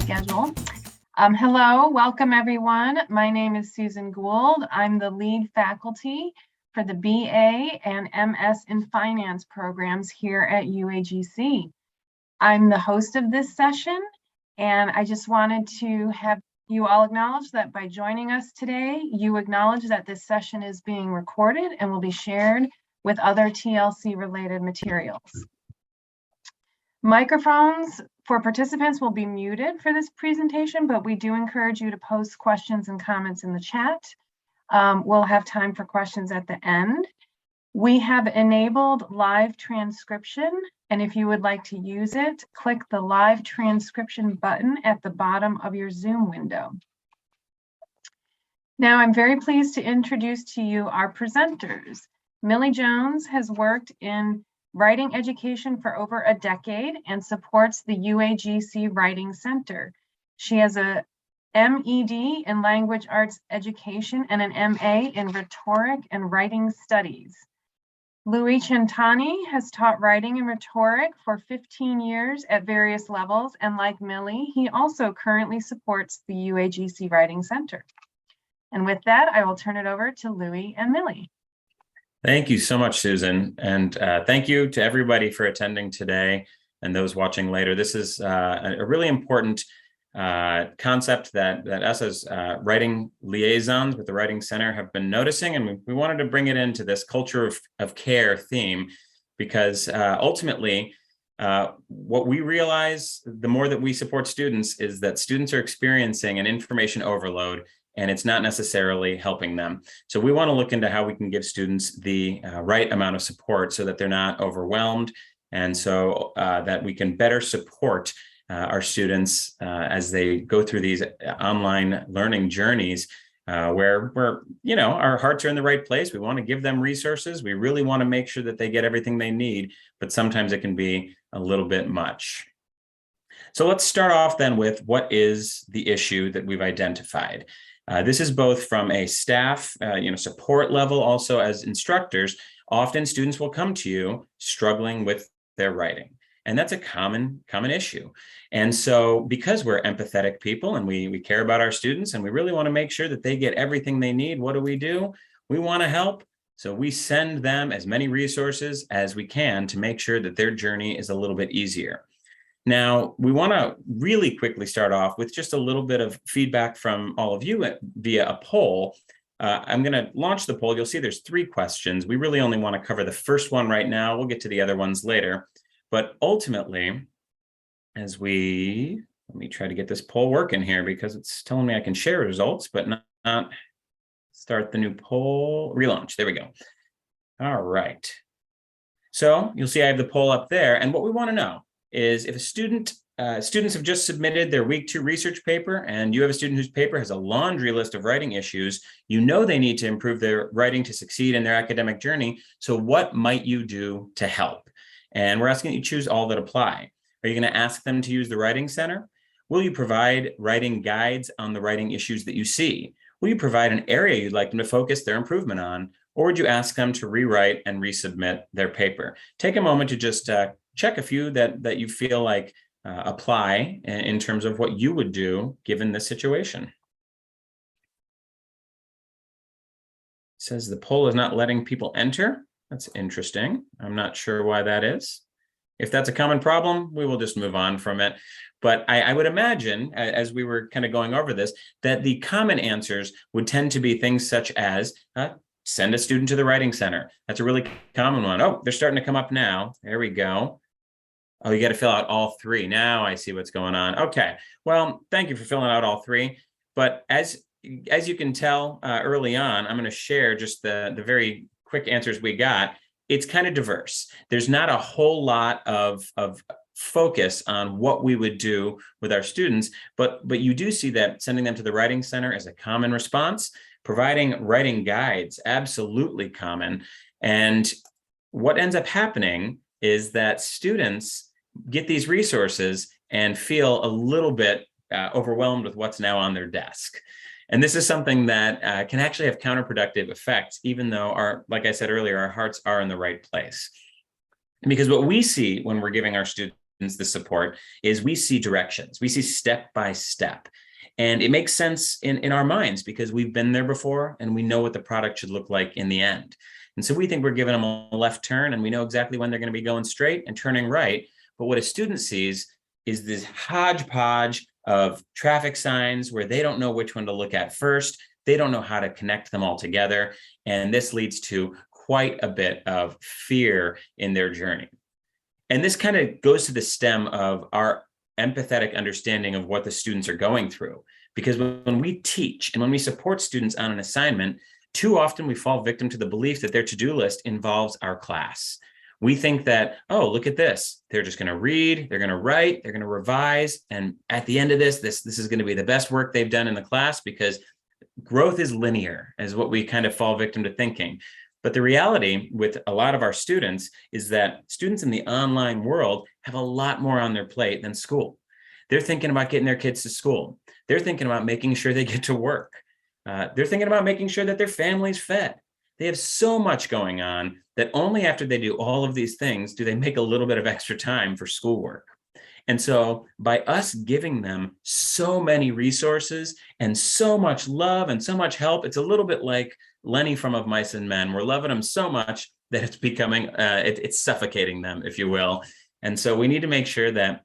schedule. Hello, welcome everyone. My name is Susan Gould. I'm the lead faculty for the BA and MS in Finance programs here at UAGC. I'm the host of this session, and I just wanted to have you all acknowledge that by joining us today, you acknowledge that this session is being recorded and will be shared with other TLC-related materials. Microphones for participants will be muted for this presentation, but we do encourage you to post questions and comments in the chat. We'll have time for questions at the end. We have enabled live transcription, and if you would like to use it, click the live transcription button at the bottom of your Zoom window. Now, I'm very pleased to introduce to you our presenters. Millie Jones has worked in writing education for over a decade and supports the UAGC Writing Center. She has a MED in Language Arts Education and an MA in Rhetoric and Writing Studies. Louis Centani has taught writing and rhetoric for 15 years at various levels, and like Millie, he also currently supports the UAGC Writing Center. And with that, I will turn it over to Louis and Millie. Thank you so much, Susan. And thank you to everybody for attending today and those watching later. This is a really important concept that us as writing liaisons with the Writing Center have been noticing. And we wanted to bring it into this culture of care theme, because ultimately, what we realize the more that we support students is that students are experiencing an information overload, and it's not necessarily helping them. So we want to look into how we can give students the right amount of support so that they're not overwhelmed, and so that we can better support our students as they go through these online learning journeys where our hearts are in the right place. We want to give them resources. We really want to make sure that they get everything they need, but sometimes it can be a little bit much. So let's start off then with what is the issue that we've identified. This is both from a staff, support level, also as instructors. Often students will come to you struggling with their writing, and that's a common issue. And so because we're empathetic people and we care about our students and we really want to make sure that they get everything they need, what do? We want to help. So we send them as many resources as we can to make sure that their journey is a little bit easier. Now, we want to really quickly start off with just a little bit of feedback from all of you via a poll. I'm going to launch the poll. You'll see there's 3 questions. We really only want to cover the first one right now. We'll get to the other ones later. But ultimately, let me try to get this poll working here, because it's telling me I can share results, but not start the new poll, relaunch. There we go. All right. So you'll see I have the poll up there. And what we want to know is if a students have just submitted their week 2 research paper, and you have a student whose paper has a laundry list of writing issues, they need to improve their writing to succeed in their academic journey. So what might you do to help? And we're asking that you choose all that apply. Are you going to ask them to use the Writing Center? Will you provide writing guides on the writing issues that you see? Will you provide an area you'd like them to focus their improvement on? Or would you ask them to rewrite and resubmit their paper? Take a moment to just check a few that you feel like apply in terms of what you would do given this situation. It says the poll is not letting people enter. That's interesting. I'm not sure why that is. If that's a common problem, we will just move on from it. But I would imagine, as we were kind of going over this, that the common answers would tend to be things such as send a student to the Writing Center. That's a really common one. Oh, they're starting to come up now. There we go. Oh, you got to fill out all 3. Now I see what's going on. Okay. Well, thank you for filling out all 3. But as you can tell early on, I'm going to share just the very quick answers we got. It's kind of diverse. There's not a whole lot of focus on what we would do with our students, but you do see that sending them to the Writing Center is a common response. Providing writing guides, absolutely common. And what ends up happening is that students get these resources and feel a little bit overwhelmed with what's now on their desk. And this is something that can actually have counterproductive effects, even though like I said earlier, our hearts are in the right place. Because what we see when we're giving our students the support is we see directions, we see step by step. And it makes sense in our minds because we've been there before and we know what the product should look like in the end. And so we think we're giving them a left turn and we know exactly when they're going to be going straight and turning right. But what a student sees is this hodgepodge of traffic signs where they don't know which one to look at first. They don't know how to connect them all together. And this leads to quite a bit of fear in their journey. And this kind of goes to the stem of our empathetic understanding of what the students are going through. Because when we teach and when we support students on an assignment, too often we fall victim to the belief that their to-do list involves our class. We think that, oh, look at this. They're just going to read, they're going to write, they're going to revise. And at the end of this is going to be the best work they've done in the class, because growth is linear, is what we kind of fall victim to thinking. But the reality with a lot of our students is that students in the online world have a lot more on their plate than school. They're thinking about getting their kids to school. They're thinking about making sure they get to work. They're thinking about making sure that their family's fed. They have so much going on that only after they do all of these things do they make a little bit of extra time for schoolwork. And so by us giving them so many resources and so much love and so much help, it's a little bit like Lenny from Of Mice and Men. We're loving them so much that it's becoming, it's suffocating them, if you will. And so we need to make sure that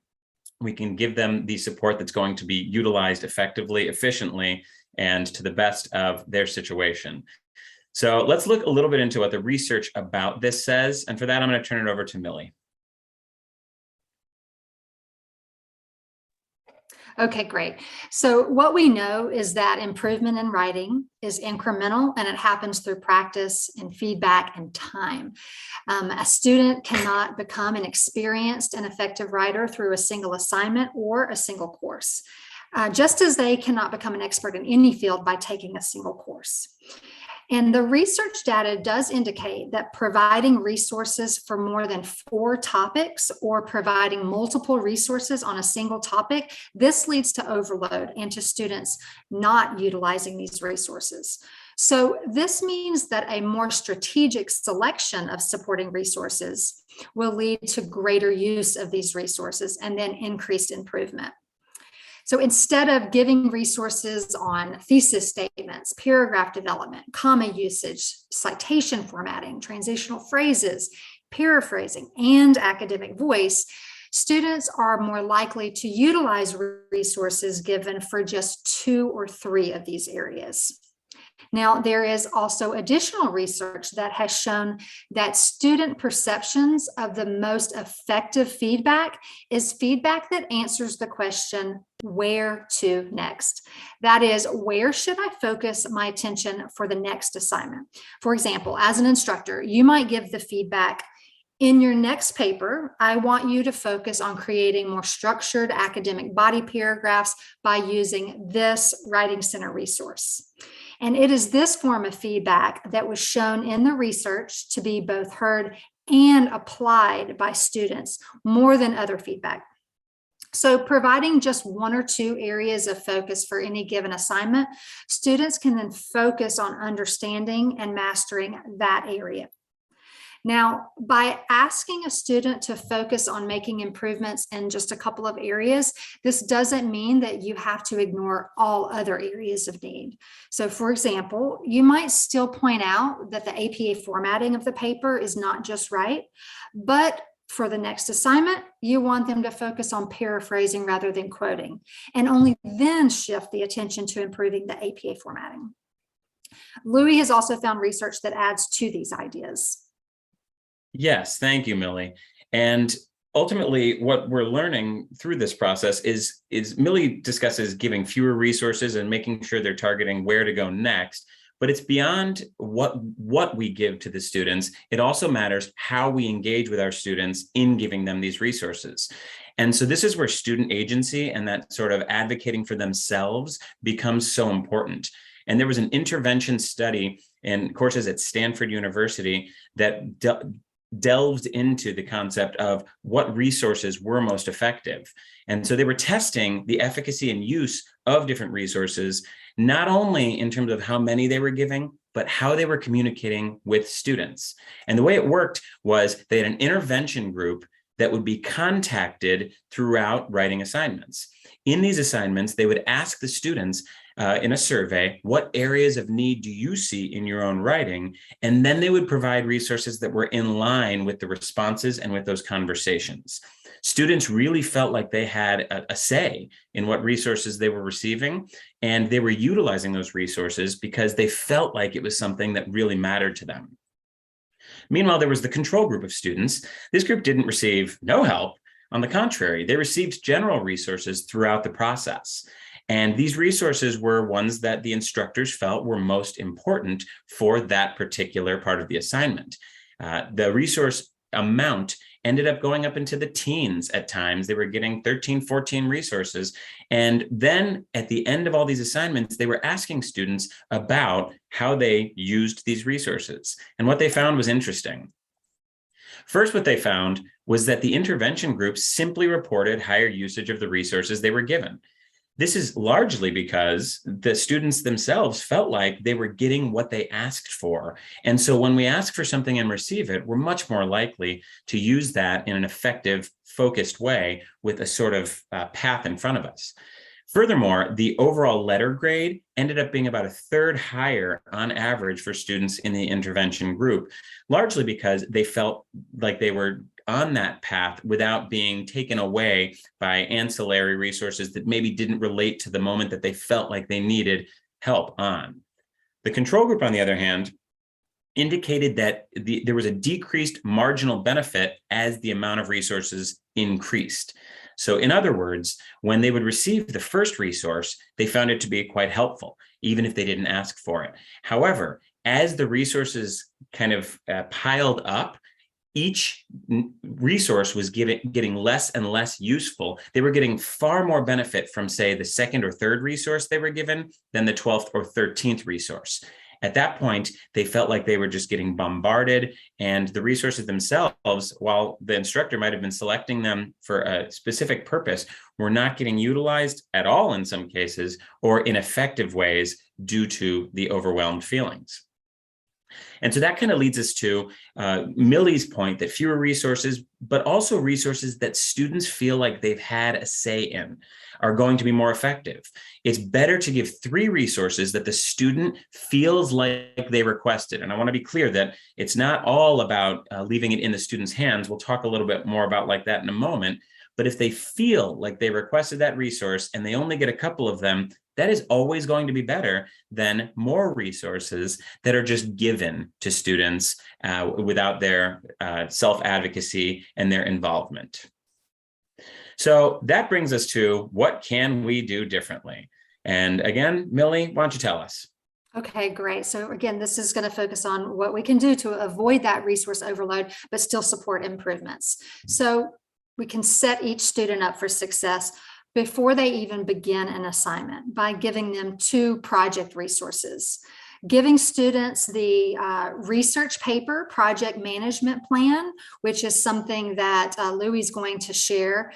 we can give them the support that's going to be utilized effectively, efficiently, and to the best of their situation. So let's look a little bit into what the research about this says. And for that, I'm going to turn it over to Millie. Okay, great. So what we know is that improvement in writing is incremental and it happens through practice and feedback and time. A student cannot become an experienced and effective writer through a single assignment or a single course, just as they cannot become an expert in any field by taking a single course. And the research data does indicate that providing resources for more than 4 topics or providing multiple resources on a single topic, this leads to overload and to students not utilizing these resources. So this means that a more strategic selection of supporting resources will lead to greater use of these resources and then increased improvement. So instead of giving resources on thesis statements, paragraph development, comma usage, citation formatting, transitional phrases, paraphrasing, and academic voice, students are more likely to utilize resources given for just 2 or 3 of these areas. Now, there is also additional research that has shown that student perceptions of the most effective feedback is feedback that answers the question, where to next? That is, where should I focus my attention for the next assignment? For example, as an instructor, you might give the feedback, in your next paper, I want you to focus on creating more structured academic body paragraphs by using this Writing Center resource. And it is this form of feedback that was shown in the research to be both heard and applied by students more than other feedback. So providing just 1 or 2 areas of focus for any given assignment, students can then focus on understanding and mastering that area. Now, by asking a student to focus on making improvements in just a couple of areas, this doesn't mean that you have to ignore all other areas of need. So for example, you might still point out that the APA formatting of the paper is not just right, but for the next assignment, you want them to focus on paraphrasing rather than quoting, and only then shift the attention to improving the APA formatting. Louis has also found research that adds to these ideas. Yes, thank you, Millie. And ultimately, what we're learning through this process is Millie discusses giving fewer resources and making sure they're targeting where to go next. But it's beyond what we give to the students. It also matters how we engage with our students in giving them these resources. And so this is where student agency and that sort of advocating for themselves becomes so important. And there was an intervention study in courses at Stanford University that delved into the concept of what resources were most effective. And so they were testing the efficacy and use of different resources, not only in terms of how many they were giving, but how they were communicating with students. And the way it worked was they had an intervention group that would be contacted throughout writing assignments. In these assignments, they would ask the students in a survey, what areas of need do you see in your own writing? And then they would provide resources that were in line with the responses and with those conversations. Students really felt like they had a say in what resources they were receiving, and they were utilizing those resources because they felt like it was something that really mattered to them. Meanwhile, there was the control group of students. This group didn't receive no help. On the contrary, they received general resources throughout the process. And these resources were ones that the instructors felt were most important for that particular part of the assignment. The resource amount ended up going up into the teens at times. They were getting 13, 14 resources. And then at the end of all these assignments, they were asking students about how they used these resources. And what they found was interesting. First, what they found was that the intervention groups simply reported higher usage of the resources they were given. This is largely because the students themselves felt like they were getting what they asked for. And so when we ask for something and receive it, we're much more likely to use that in an effective, focused way with a sort of path in front of us. Furthermore, the overall letter grade ended up being about a third higher on average for students in the intervention group, largely because they felt like they were on that path without being taken away by ancillary resources that maybe didn't relate to the moment that they felt like they needed help on. The control group, on the other hand, indicated that there was a decreased marginal benefit as the amount of resources increased. So in other words, when they would receive the first resource, they found it to be quite helpful, even if they didn't ask for it. However, as the resources kind of piled up, each resource was getting less and less useful. They were getting far more benefit from, say, the second or third resource they were given than the 12th or 13th resource. At that point, they felt like they were just getting bombarded, and the resources themselves, while the instructor might have been selecting them for a specific purpose, were not getting utilized at all in some cases, or in effective ways due to the overwhelmed feelings. And so that kind of leads us to Millie's point that fewer resources, but also resources that students feel like they've had a say in, are going to be more effective. It's better to give 3 resources that the student feels like they requested. And I want to be clear that it's not all about leaving it in the student's hands. We'll talk a little bit more about like that in a moment. But if they feel like they requested that resource and they only get a couple of them, that is always going to be better than more resources that are just given to students without their self-advocacy and their involvement. So that brings us to what can we do differently? And again, Millie, why don't you tell us? Okay, great. So again, this is going to focus on what we can do to avoid that resource overload, but still support improvements. So we can set each student up for success before they even begin an assignment by giving them 2 project resources. Giving students the research paper project management plan, which is something that Louis is going to share.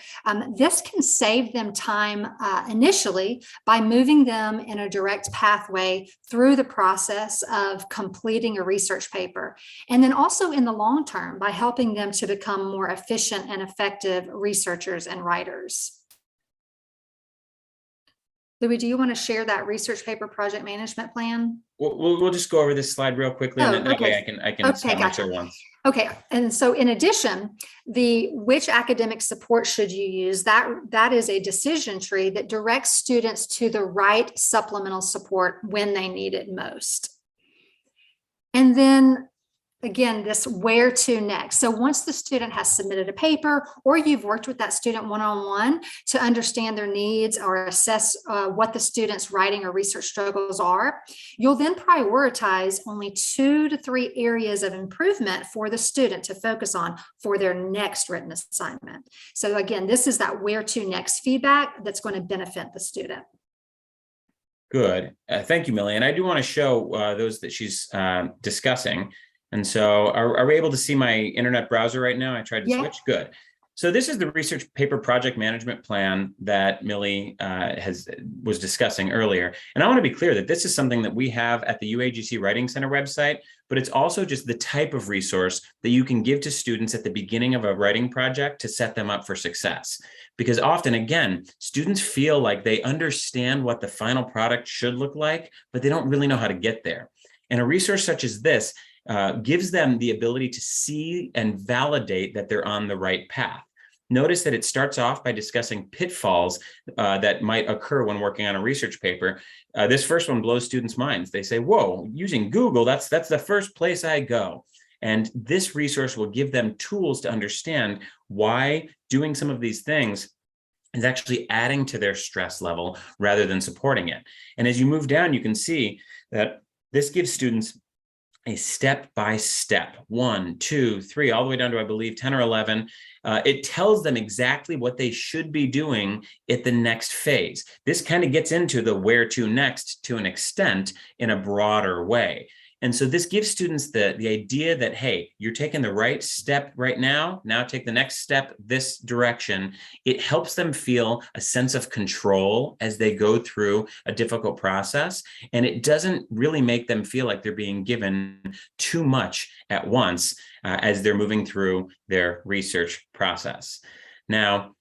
This can save them time initially by moving them in a direct pathway through the process of completing a research paper. And then also in the long term by helping them to become more efficient and effective researchers and writers. Louis, do you want to share that research paper project management plan? We'll just go over this slide real quickly, and then that way I can Okay, gotcha. once. Okay, and so in addition, which academic support should you use? That is a decision tree that directs students to the right supplemental support when they need it most. And then again, this where to next. So once the student has submitted a paper or you've worked with that student one-on-one to understand their needs or assess what the student's writing or research struggles are, you'll then prioritize only 2 to 3 areas of improvement for the student to focus on for their next written assignment. So again, this is that where to next feedback that's going to benefit the student. Good. Thank you, Millie. And I do want to show those that she's discussing. And so are we able to see my internet browser right now? I tried to switch. Good. So this is the research paper project management plan that Millie was discussing earlier. And I want to be clear that this is something that we have at the UAGC Writing Center website, but it's also just the type of resource that you can give to students at the beginning of a writing project to set them up for success. Because often, again, students feel like they understand what the final product should look like, but they don't really know how to get there. And a resource such as this gives them the ability to see and validate that they're on the right path. Notice that it starts off by discussing pitfalls that might occur when working on a research paper. This first one blows students' minds. They say, whoa, using Google, that's the first place I go. And this resource will give them tools to understand why doing some of these things is actually adding to their stress level rather than supporting it. And as you move down, you can see that this gives students a step-by-step, 1, 2, 3, all the way down to, I believe, 10 or 11. It tells them exactly what they should be doing at the next phase. This kind of gets into the where to next to an extent in a broader way. And so this gives students the idea that, hey, you're taking the right step right now take the next step this direction. It helps them feel a sense of control as they go through a difficult process. And it doesn't really make them feel like they're being given too much at once as they're moving through their research process. Now,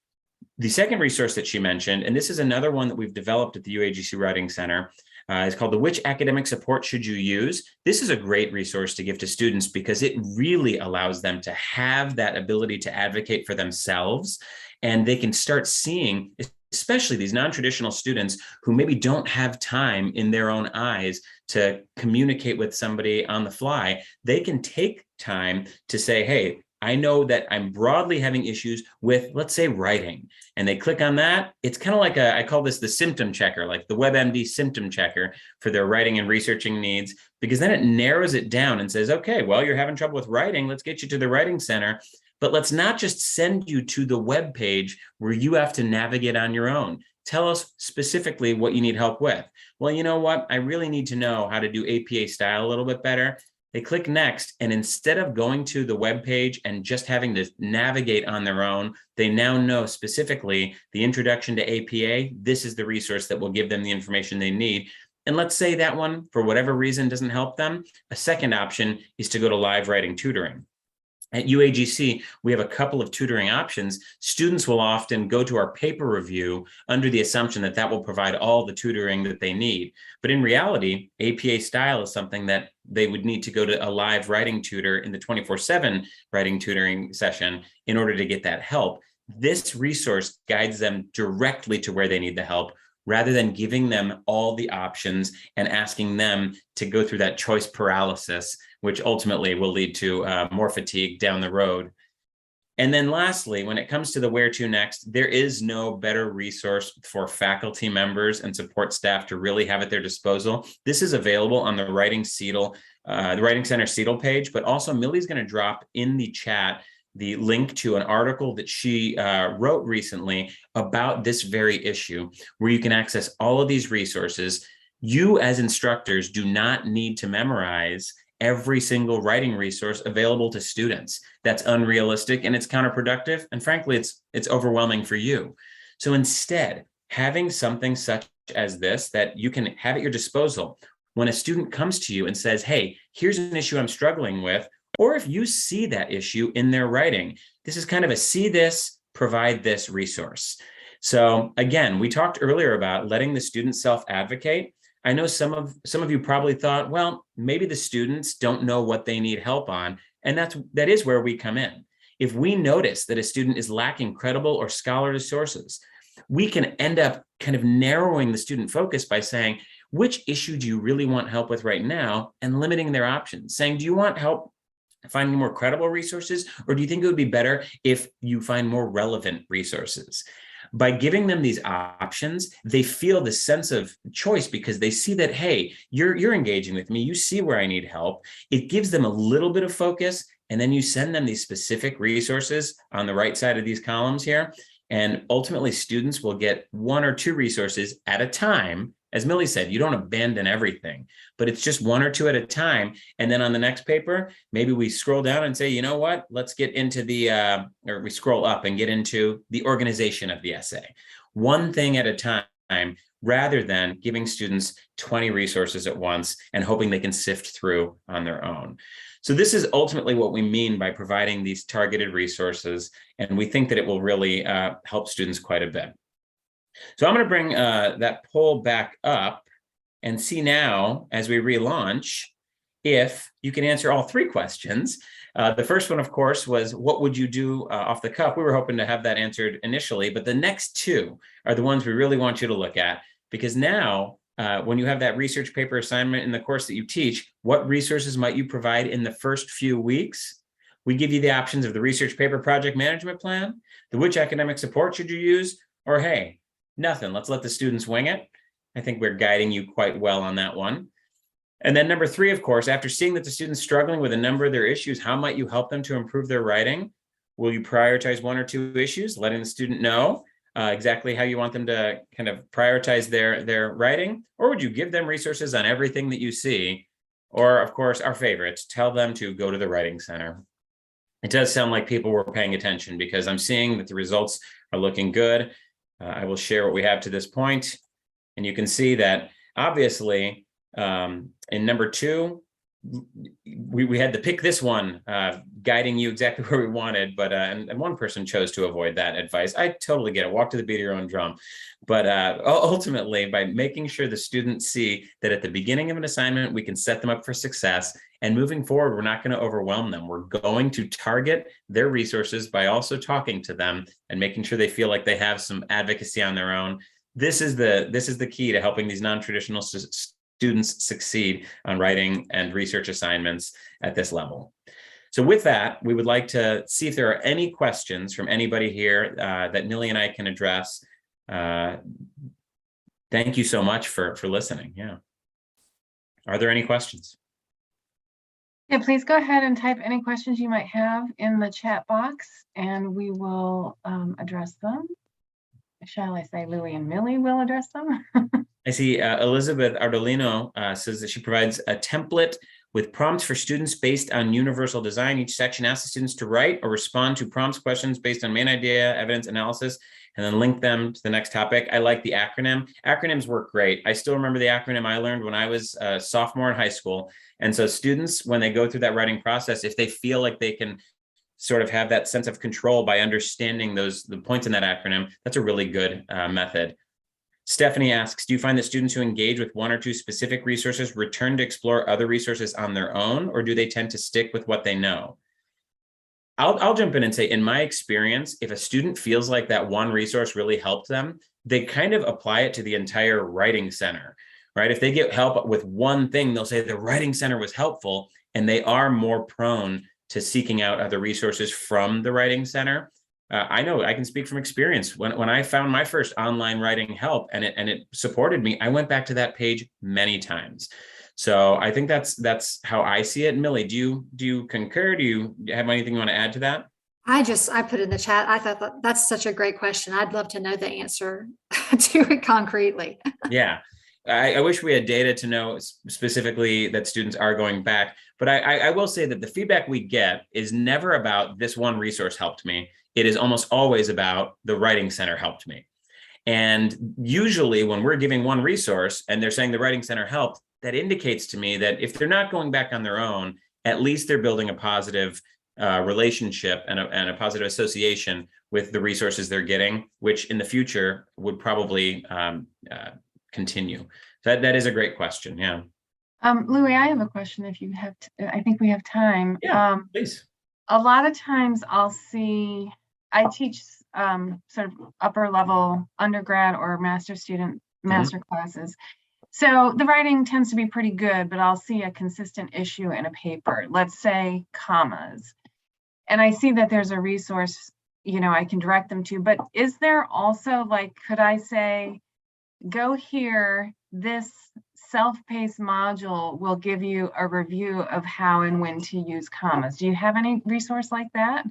the second resource that she mentioned, and this is another one that we've developed at the UAGC Writing Center, it's called the Which Academic Support Should You Use? This is a great resource to give to students because it really allows them to have that ability to advocate for themselves, and they can start seeing, especially these non-traditional students who maybe don't have time in their own eyes to communicate with somebody on the fly. They can take time to say, hey, I know that I'm broadly having issues with, let's say, writing. And they click on that. It's kind of like I call this the symptom checker, like the WebMD symptom checker for their writing and researching needs, because then it narrows it down and says, okay, well, you're having trouble with writing. Let's get you to the Writing Center. But let's not just send you to the web page where you have to navigate on your own. Tell us specifically what you need help with. Well, you know what? I really need to know how to do APA style a little bit better. They click next, and instead of going to the web page and just having to navigate on their own, they now know specifically the introduction to APA. This is the resource that will give them the information they need. And let's say that one, for whatever reason, doesn't help them. A second option is to go to live writing tutoring. At UAGC, we have a couple of tutoring options. Students will often go to our paper review under the assumption that that will provide all the tutoring that they need. But in reality, APA style is something that they would need to go to a live writing tutor in the 24/7 writing tutoring session in order to get that help. This resource guides them directly to where they need the help, rather than giving them all the options and asking them to go through that choice paralysis, which ultimately will lead to more fatigue down the road. And then lastly, when it comes to the where to next, there is no better resource for faculty members and support staff to really have at their disposal. This is available on the Writing Center CETL page, but also Millie's going to drop in the chat the link to an article that she wrote recently about this very issue, where you can access all of these resources. You as instructors do not need to memorize every single writing resource available to students. That's unrealistic and it's counterproductive. And frankly, it's overwhelming for you. So instead, having something such as this that you can have at your disposal when a student comes to you and says, hey, here's an issue I'm struggling with, or if you see that issue in their writing, this is kind of a see this, provide this resource. So again, we talked earlier about letting the student self-advocate. I know some of you probably thought, well, maybe the students don't know what they need help on. And that is where we come in. If we notice that a student is lacking credible or scholarly sources, we can end up kind of narrowing the student focus by saying, which issue do you really want help with right now? And limiting their options, saying, do you want help finding more credible resources, or do you think it would be better if you find more relevant resources? By giving them these options, they feel the sense of choice because they see that, hey, you're engaging with me. You see where I need help. It gives them a little bit of focus, and then you send them these specific resources on the right side of these columns here. And ultimately, students will get one or two resources at a time As Millie said, you don't abandon everything, but it's just one or two at a time. And then on the next paper, maybe we scroll down and say, you know what, let's get into or we scroll up and get into the organization of the essay. One thing at a time, rather than giving students 20 resources at once and hoping they can sift through on their own. So this is ultimately what we mean by providing these targeted resources, and we think that it will really help students quite a bit. So I'm going to bring that poll back up and see now, as we relaunch, if you can answer all three questions. The first one, of course, was what would you do off the cuff? We were hoping to have that answered initially, but the next two are the ones we really want you to look at, because now when you have that research paper assignment in the course that you teach, what resources might you provide in the first few weeks? We give you the options of the research paper project management plan, the which academic support should you use, or hey, nothing, let's let the students wing it. I think we're guiding you quite well on that one. And then number three, of course, after seeing that the student's struggling with a number of their issues, how might you help them to improve their writing? Will you prioritize one or two issues, letting the student know exactly how you want them to kind of prioritize their writing? Or would you give them resources on everything that you see? Or, of course, our favorite, tell them to go to the Writing Center. It does sound like people were paying attention, because I'm seeing that the results are looking good. I will share what we have to this point, and you can see that obviously in number two, we had to pick this one, guiding you exactly where we wanted, but and one person chose to avoid that advice. I totally get it. Walk to the beat of your own drum. But ultimately, by making sure the students see that at the beginning of an assignment, we can set them up for success, and moving forward, we're not going to overwhelm them. We're going to target their resources by also talking to them and making sure they feel like they have some advocacy on their own. This is the key to helping these non-traditional students succeed on writing and research assignments at this level. So with that, we would like to see if there are any questions from anybody here that Millie and I can address. Thank you so much for listening. Yeah. Are there any questions? Yeah, please go ahead and type any questions you might have in the chat box, and we will address them. Shall I say Louie and Millie will address them? I see Elizabeth Ardolino says that she provides a template with prompts for students based on universal design. Each section asks the students to write or respond to prompts questions based on main idea, evidence, analysis, and then link them to the next topic. I like the acronym. Acronyms work great. I still remember the acronym I learned when I was a sophomore in high school. And so students, when they go through that writing process, if they feel like they can sort of have that sense of control by understanding the points in that acronym, that's a really good method. Stephanie asks, do you find that students who engage with one or two specific resources return to explore other resources on their own, or do they tend to stick with what they know? I'll jump in and say, in my experience, if a student feels like that one resource really helped them, they kind of apply it to the entire Writing Center, right? If they get help with one thing, they'll say the Writing Center was helpful, and they are more prone to seeking out other resources from the Writing Center. I know I can speak from experience. When I found my first online writing help and it supported me, I went back to that page many times. So I think that's how I see it. Millie, do you concur? Do you have anything you want to add to that? I put in the chat. I thought that's such a great question. I'd love to know the answer to it concretely. Yeah. I wish we had data to know specifically that students are going back, but I will say that the feedback we get is never about this one resource helped me. It is almost always about the Writing Center helped me. And usually when we're giving one resource and they're saying the Writing Center helped, that indicates to me that if they're not going back on their own, at least they're building a positive relationship and a positive association with the resources they're getting, which in the future would probably continue. That is a great question. Yeah. Louie, I have a question if you have, I think we have time. Yeah, please. A lot of times I teach sort of upper level undergrad or master classes. So the writing tends to be pretty good, but I'll see a consistent issue in a paper, let's say commas. And I see that there's a resource, I can direct them to, but is there also could I say, go here, this self-paced module will give you a review of how and when to use commas. Do you have any resource like that?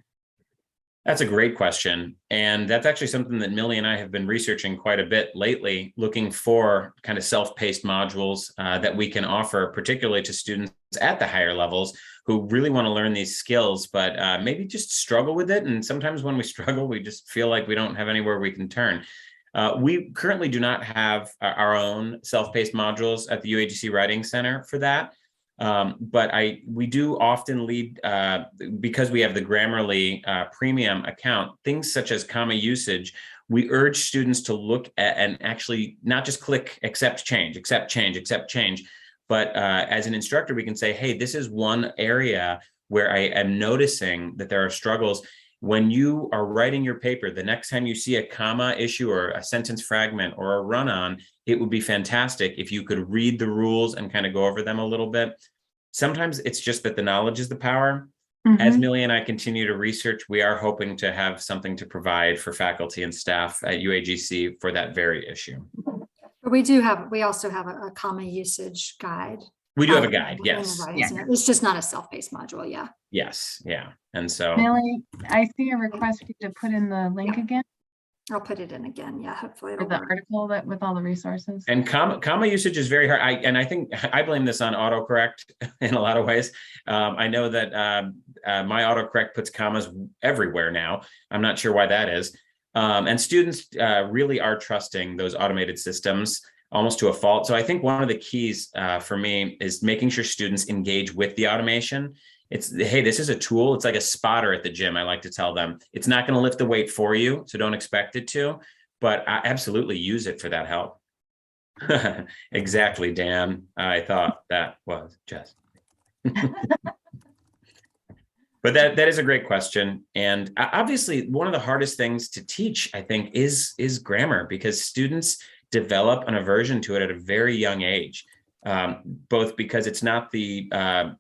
That's a great question. And that's actually something that Millie and I have been researching quite a bit lately, looking for kind of self-paced modules that we can offer, particularly to students at the higher levels who really want to learn these skills, but maybe just struggle with it. And sometimes when we struggle, we just feel like we don't have anywhere we can turn. We currently do not have our own self-paced modules at the UAGC Writing Center for that. But we do often lead, because we have the Grammarly premium account, things such as comma usage. We urge students to look at and actually not just click accept, change, accept, change, accept, change. But as an instructor, we can say, hey, this is one area where I am noticing that there are struggles. When you are writing your paper, the next time you see a comma issue or a sentence fragment or a run-on, it would be fantastic if you could read the rules and kind of go over them a little bit. Sometimes it's just that the knowledge is the power. As Millie and I continue to research, we are hoping to have something to provide for faculty and staff at UAGC for that very issue. We also have a comma usage guide. We do have a guide, in the yes. Writing Center. It's just not a self-paced module, yeah. Yes, yeah. And so Millie, I see a request for you to put in the link again I'll put it in again, yeah, hopefully for it'll the work. article that with all the resources. and comma usage is very hard. I think I blame this on autocorrect in a lot of ways. I know that my autocorrect puts commas everywhere now. I'm not sure why that is. And students really are trusting those automated systems almost to a fault. So I think one of the keys for me is making sure students engage with the automation. It's, hey, this is a tool. It's like a spotter at the gym. I like to tell them it's not going to lift the weight for you, so don't expect it to, but I absolutely use it for that help. Exactly, Dan. I thought that was just. But that is a great question. And obviously, one of the hardest things to teach, I think, is grammar, because students develop an aversion to it at a very young age. Both because it's not the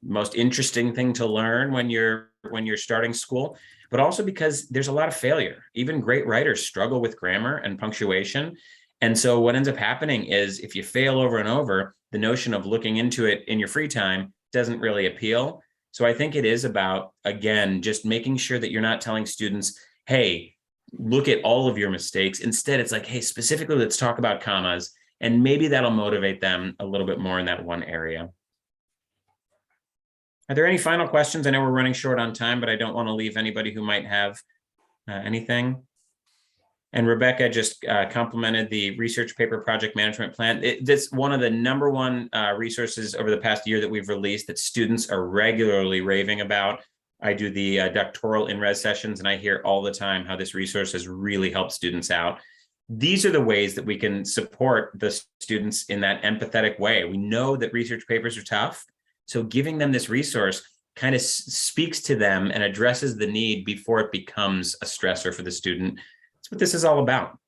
most interesting thing to learn when you're starting school, but also because there's a lot of failure. Even great writers struggle with grammar and punctuation. And so what ends up happening is if you fail over and over, the notion of looking into it in your free time doesn't really appeal. So I think it is about, again, just making sure that you're not telling students, hey, look at all of your mistakes. Instead, it's like, hey, specifically, let's talk about commas. And maybe that'll motivate them a little bit more in that one area. Are there any final questions? I know we're running short on time, but I don't want to leave anybody who might have anything. And Rebecca just complimented the research paper project management plan. That's one of the #1 resources over the past year that we've released that students are regularly raving about. I do the doctoral in-res sessions, and I hear all the time how this resource has really helped students out. These are the ways that we can support the students in that empathetic way. We know that research papers are tough, so giving them this resource kind of speaks to them and addresses the need before it becomes a stressor for the student. That's what this is all about.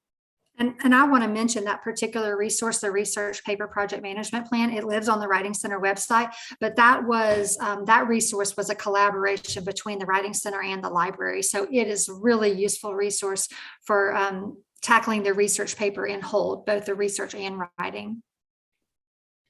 And I want to mention that particular resource, the research paper project management plan. It lives on the Writing Center website, but that was that resource was a collaboration between the Writing Center and the library. So it is a really useful resource for tackling the research paper in whole, both the research and writing.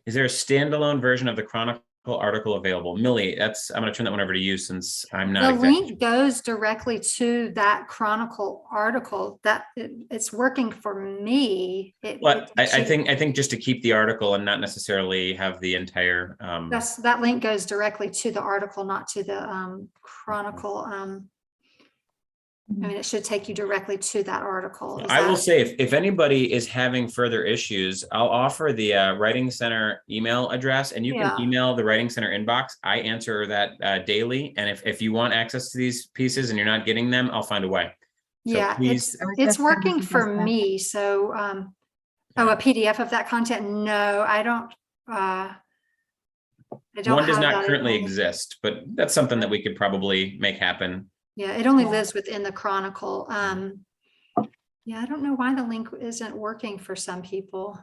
Is there a standalone version of the Chronicle article available? Millie, I'm going to turn that one over to you since I'm not. The link goes directly to that Chronicle article. That it's working for me. I think just to keep the article and not necessarily have the entire. That link goes directly to the article, not to the Chronicle. I mean, it should take you directly to that article. I will say, if anybody is having further issues, I'll offer the Writing Center email address, and you can email the Writing Center inbox. I answer that daily. And if you want access to these pieces and you're not getting them, I'll find a way. So yeah, please. it's working for me. So, a PDF of that content? No, I don't. One does not currently exist, but that's something that we could probably make happen. Yeah, it only lives within the Chronicle. Yeah, I don't know why the link isn't working for some people.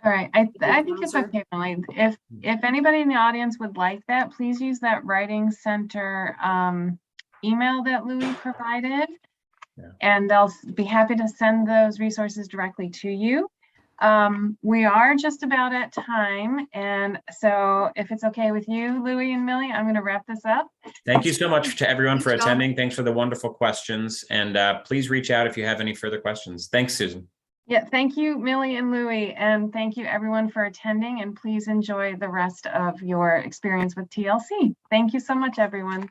All right, I think it's okay, Millie. If anybody in the audience would like that, please use that Writing Center email that Louis provided, and they'll be happy to send those resources directly to you. We are just about at time. And so if it's okay with you, Louie and Millie, I'm going to wrap this up. Thank you so much to everyone for Thanks, John. attending. Thanks for the wonderful questions. And please reach out if you have any further questions. Thanks, Susan. Yeah, thank you, Millie and Louie, and thank you everyone for attending, and please enjoy the rest of your experience with TLC. Thank you so much, everyone.